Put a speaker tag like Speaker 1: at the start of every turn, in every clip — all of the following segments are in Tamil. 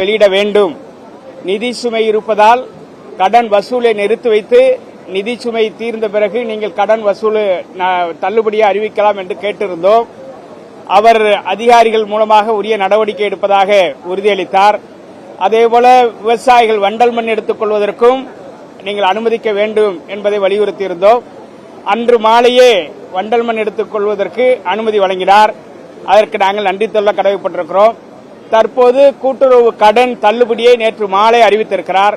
Speaker 1: வெளியிட வேண்டும். நிதி சுமை இருப்பதால் கடன் வசூலை நிறுத்தி வைத்து நிதி சுமை தீர்ந்த பிறகு நீங்கள் கடன் வசூல் தள்ளுபடியை அறிவிக்கலாம் என்று கேட்டிருந்தோம். அவர் அதிகாரிகள் மூலமாக உரிய நடவடிக்கை எடுப்பதாக உறுதியளித்தார். அதேபோல விவசாயிகள் வண்டல் மண் எடுத்துக் கொள்வதற்கும் நீங்கள் அனுமதிக்க வேண்டும் என்பதை வலியுறுத்தியிருந்தோம். அன்று மாலையே வண்டல் மண் எடுத்துக் கொள்வதற்கு அனுமதி வழங்கினார். அதற்கு நாங்கள் நன்றி சொல்ல கடமைப்பட்டிருக்கிறோம். தற்போது கூட்டுறவு கடன் தள்ளுபடியை நேற்று மாலை அறிவித்திருக்கிறார்.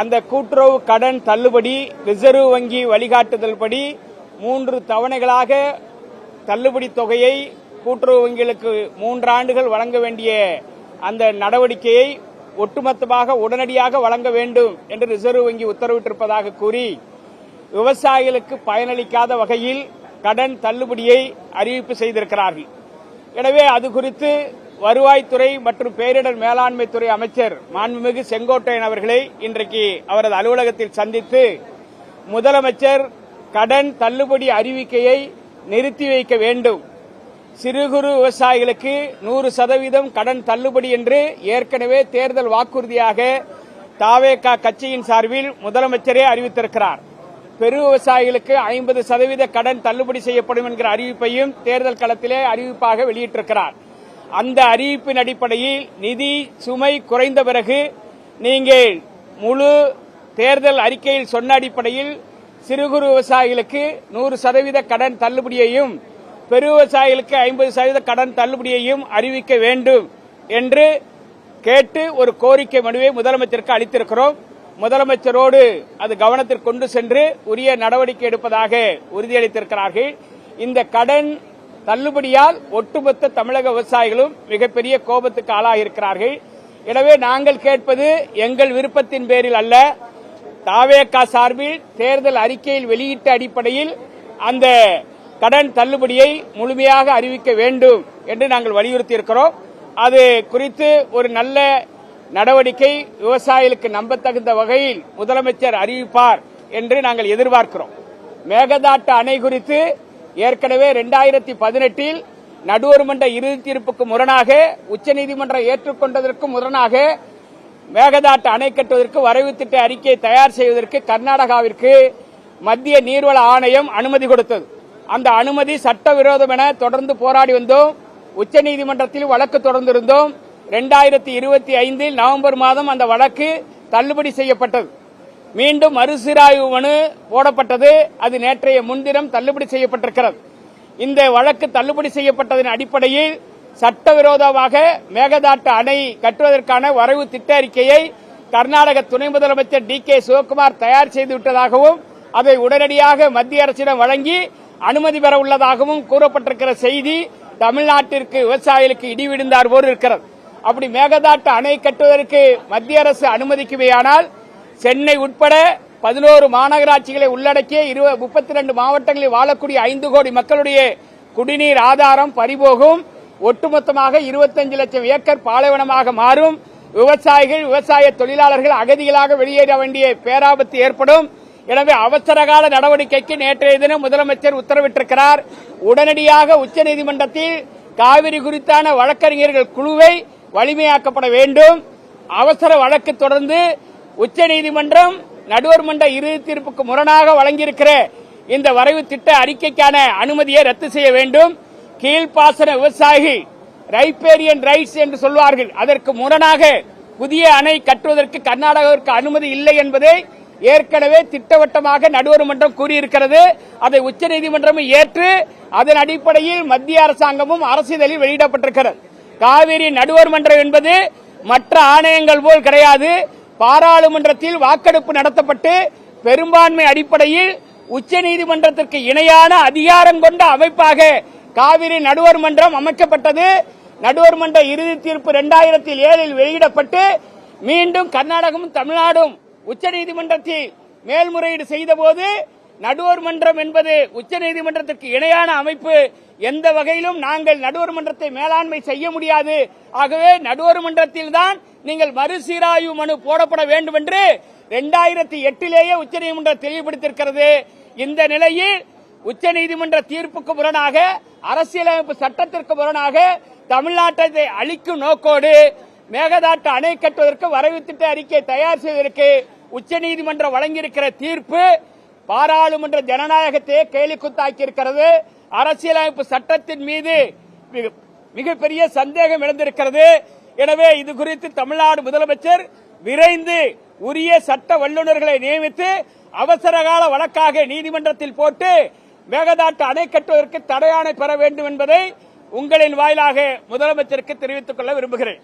Speaker 1: அந்த கூட்டுறவு கடன் தள்ளுபடி ரிசர்வ் வங்கி வழிகாட்டுதல்படி 3 தவணைகளாக தள்ளுபடி தொகையை கூட்டுறவு வங்கிகளுக்கு 3 ஆண்டுகள் வழங்க வேண்டிய அந்த நடவடிக்கையை ஒட்டுமொத்தமாக உடனடியாக வழங்க வேண்டும் என்று ரிசர்வ் வங்கி உத்தரவிட்டிருப்பதாக கூறி விவசாயிகளுக்கு பயனளிக்காத வகையில் கடன் தள்ளுபடியை அறிவிப்பு செய்திருக்கிறார்கள். எனவே அது குறித்து வருவாய்த்துறை மற்றும் பேரிடர் மேலாண்மை துறை அமைச்சர் மாண்புமிகு செங்கோட்டையன் அவர்களை இன்றைக்கு அவரது அலுவலகத்தில் சந்தித்து முதலமைச்சர் கடன் தள்ளுபடி அறிவிக்கையை நிறுத்தி வைக்க வேண்டும், சிறு குறு விவசாயிகளுக்கு 100% கடன் தள்ளுபடி என்று ஏற்கனவே தேர்தல் வாக்குறுதியாக தாவேகா கட்சியின் சார்பில் முதலமைச்சரே அறிவித்திருக்கிறார். பெரு விவசாயிகளுக்கு 50% கடன் தள்ளுபடி செய்யப்படும் என்கிற அறிவிப்பையும் தேர்தல் களத்திலே அறிவிப்பாக வெளியிட்டிருக்கிறார். அந்த அறிவிப்பின் அடிப்படையில் நிதி சுமை குறைந்த பிறகு நீங்கள் முழு தேர்தல் அறிக்கையில் சொன்ன அடிப்படையில் சிறு குறு விவசாயிகளுக்கு 100% கடன் தள்ளுபடியையும் பெரு விவசாயிகளுக்கு 50% கடன் தள்ளுபடியையும் அறிவிக்க வேண்டும் என்று கேட்டு ஒரு கோரிக்கை மனுவை முதலமைச்சருக்கு அளித்திருக்கிறோம். முதலமைச்சரோடு அது கவனத்திற்கு கொண்டு சென்று உரிய நடவடிக்கை எடுப்பதாக உறுதியளித்திருக்கிறார்கள். இந்த கடன் தள்ளுபடியால் ஒட்டுமொத்த தமிழக விவசாயிகளும் மிகப்பெரிய கோபத்துக்கு ஆளாகியிருக்கிறார்கள். எனவே நாங்கள் கேட்பது எங்கள் விருப்பத்தின் பேரில் அல்ல, தாவேகா சார்பில் தேர்தல் அறிக்கையில் வெளியிட்ட அடிப்படையில் அந்த கடன் தள்ளுபடியை முழுமையாக அறிவிக்க வேண்டும் என்று நாங்கள் வலியுறுத்தியிருக்கிறோம். அது குறித்து ஒரு நல்ல நடவடிக்கை விவசாயிகளுக்கு நம்பத்தகுந்த வகையில் முதலமைச்சர் அறிவிப்பார் என்று நாங்கள் எதிர்பார்க்கிறோம். மேகதாட்டு அணை குறித்து ஏற்கனவே 2018 நடுவர் மன்ற இறுதி தீர்ப்புக்கு முரணாக உச்சநீதிமன்றம் ஏற்றுக்கொண்டதற்கு முரணாக மேகதாட்டு அணை கட்டுவதற்கு வரைவு திட்ட அறிக்கையை தயார் செய்வதற்கு கர்நாடகாவிற்கு மத்திய நீர்வள ஆணையம் அனுமதி கொடுத்தது. அந்த அனுமதி சட்டவிரோதம் என தொடர்ந்து போராடி வந்தோம். உச்சநீதிமன்றத்தில் வழக்கு தொடர்ந்திருந்தோம். 2025 நவம்பர் மாதம் அந்த வழக்கு தள்ளுபடி செய்யப்பட்டது. மீண்டும் மறுசீராய்வு மனு போடப்பட்டது. அது நேற்றைய முன்தினம் தள்ளுபடி செய்யப்பட்டிருக்கிறது. இந்த வழக்கு தள்ளுபடி செய்யப்பட்டதன் அடிப்படையில் சட்டவிரோதமாக மேகதாட்டு அணை கட்டுவதற்கான வரைவு திட்ட அறிக்கையை கர்நாடக துணை முதலமைச்சர் டி.கே. சிவக்குமார் தயார் செய்துவிட்டதாகவும் அதை உடனடியாக மத்திய அரசிடம் வழங்கி அனுமதி பெற உள்ளதாகவும் கூறப்பட்டிருக்கிற செய்தி தமிழ்நாட்டிற்கு விவசாயிகளுக்கு இடி விழுந்தார் போல் இருக்கிறது. அப்படி மேகதாட்டு அணை கட்டுவதற்கு மத்திய அரசு அனுமதிக்குமேயானால் சென்னை உட்பட 11 மாநகராட்சிகளை உள்ளடக்கிய 32 மாவட்டங்களில் வாழக்கூடிய 5 கோடி மக்களுடைய குடிநீர் ஆதாரம் பறிபோகும். ஒட்டுமொத்தமாக 25 லட்சம் ஏக்கர் பாலைவனமாக மாறும். விவசாயிகள், விவசாய தொழிலாளர்கள் அகதிகளாக வெளியேற வேண்டிய பேராபத்து ஏற்படும். எனவே அவசரகால நடவடிக்கைக்கு நேற்றைய தினம் முதலமைச்சர் உத்தரவிட்டிருக்கிறார். உடனடியாக உச்சநீதிமன்றத்தில் காவிரி குறித்தான வழக்கறிஞர்கள் குழுவை வலிமையாக்கப்பட வேண்டும். அவசர வழக்கு தொடர்ந்து உச்சநீதிமன்றம் நடுவர் மன்ற இறுதி தீர்ப்புக்கு முரணாக வழங்கியிருக்கிற இந்த வரைவு திட்ட அறிக்கைக்கான அனுமதியை ரத்து செய்ய வேண்டும். கீழ்ப்பாசன விவசாயிகள் ரைப்பேரியன் ரைட்ஸ் என்று சொல்வார்கள், அதற்கு முரணாக புதிய அணை கட்டுவதற்கு கர்நாடகாவிற்கு அனுமதி இல்லை என்பதை ஏற்கனவே திட்டவட்டமாக நடுவர் மன்றம் கூறியிருக்கிறது. அதை உச்சநீதிமன்றமும் ஏற்று அதன் அடிப்படையில் மத்திய அரசாங்கமும் அரசிதழில் வெளியிடப்பட்டிருக்கிறது. காவிரி நடுவர் மன்றம் என்பது மற்ற ஆணையங்கள் போல் கிடையாது. பாராளுமன்றத்தில் வாக்கெடுப்பு நடத்தப்பட்டு பெரும்பான்மை அடிப்படையில் உச்சநீதிமன்றத்திற்கு இணையான அதிகாரம் கொண்ட அமைப்பாக காவிரி நடுவர் மன்றம் அமைக்கப்பட்டது. நடுவர் மன்ற இறுதி தீர்ப்பு 2007 வெளியிடப்பட்டு மீண்டும் கர்நாடகமும் தமிழ்நாடும் உச்சநீதிமன்றத்தில் மேல்முறையீடு செய்தபோது நடுவர் மன்றம் என்பது உச்சநீதிமன்றத்திற்கு இணையான அமைப்பு, எந்த வகையிலும் நாங்கள் நடுவர் மன்றத்தை மேலாண்மை செய்ய முடியாது. ஆகவே நடுவர் மன்றத்தில் தான் நீங்கள் மறுசீராய்வு மனு போடப்பட வேண்டும் என்று 2008 உச்சநீதிமன்றம் தெளிவுபடுத்தியிருக்கிறது. இந்த நிலையில் உச்சநீதிமன்ற தீர்ப்புக்கு முரணாக அரசியலமைப்பு சட்டத்திற்கு முரணாக தமிழ்நாட்டை அழிக்கும் நோக்கோடு மேகதாட்டு அணை கட்டுவதற்கு வரைவு திட்ட அறிக்கை தயார் செய்வதற்கு உச்சநீதிமன்றம் வழங்கியிருக்கிற தீர்ப்பு பாராளுமன்ற ஜனநாயகத்தையே கேலிக்குத்தாக்கி இருக்கிறது. அரசியலமைப்பு சட்டத்தின் மீது மிகப்பெரிய சந்தேகம் எழுந்திருக்கிறது. எனவே இது குறித்து தமிழ்நாடு முதலமைச்சர் விரைந்து உரிய சட்ட வல்லுநர்களை நியமித்து அவசரகால வழக்காக நீதிமன்றத்தில் போட்டு மேகதாட்டு அணை கட்டுவதற்கு தடையாணை பெற வேண்டும் என்பதை உங்களின் வாயிலாக முதலமைச்சருக்கு தெரிவித்துக் கொள்ள விரும்புகிறேன்.